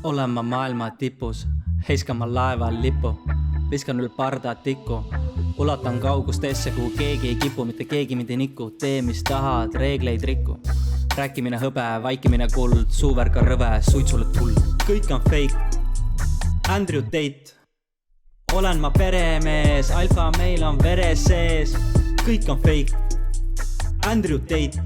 Olen ma maailma tipus, heiskan ma laeval lipu, viskan üle parda tikku, ulatan kaugustesse, kuhu keegi ei kipu, mitte keegi mind ei niku. Tee mis tahad, reegleid rikku. Rääkimine hõbe, vaikimine kuld, suuverga rõve, suitsule tuld. Kõik on fake. Andrew Tate. Olen ma peremees, alfa meil on veres sees. Kõik on fake. Andrew Tate.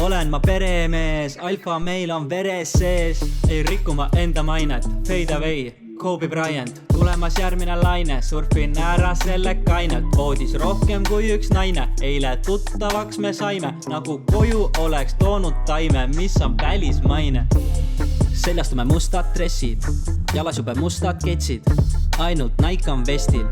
Olen ma peremees, alfa meil on veres sees. Ei riku ma enda mainet, fade away, Kobe Bryant. Tulemas järgmine laine, surfin ära selle kainet. Voodis rohkem kui üks naine, eile tuttavaks me saime. Nagu koju oleks toonud taime, mis on välismaine. Seljastume mustad dressid, jalas jube mustad ketsid. Ainult Nike on vestil,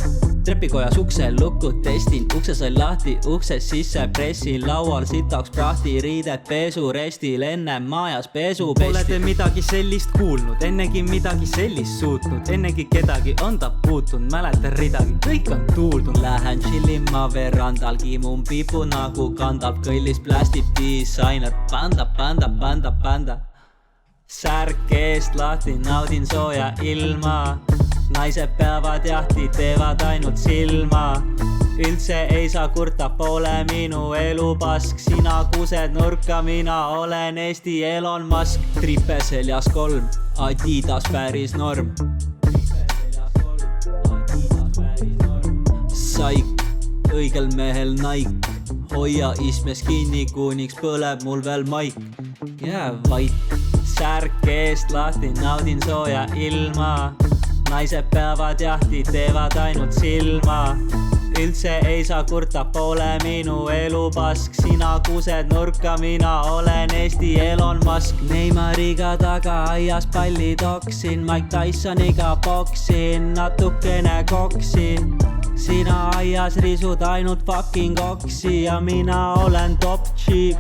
trepikojas ukse lukku testin. Ukse sai lahti, ukse sisse pressin. Laual sitaks prahti, riided pesurestil. Enne majas pesu pesti. Pole te midagi sellist kuulnud, ennegi midagi sellist suutnud. Ennegi kedagi on ta puutunud, mäletan ridagi, kõik on tuuldud. Lähen chillima verandal, kimun pipu nagu kandab. Kõllis plästib disainer, panda. Särk eest lahti, naudin sooja ilma. Naised peavad jahti, teevad ainult silma. Üldse ei saa kurta, pole minu elu pask. Sina kused nurka, mina olen Eesti Elon Musk. Tripe seljas 3, Adidas päris norm. Saik, õigel mehel naik. Hoia ismes kinni, kuniks põleb mul veel maik. Jää vait, särk eest lahti, naudin sooja ilma. Naised peavad jahti, teevad ainult silma. Üldse ei saa kurta, pole minu elu pask. Sina kused nurka, mina olen Eesti Elon Musk. Neymariga taga aias palli toksin, Mike Tysoniga boksin, natukene koksin. Sina aias risud ainult fucking oksi ja mina olen top G.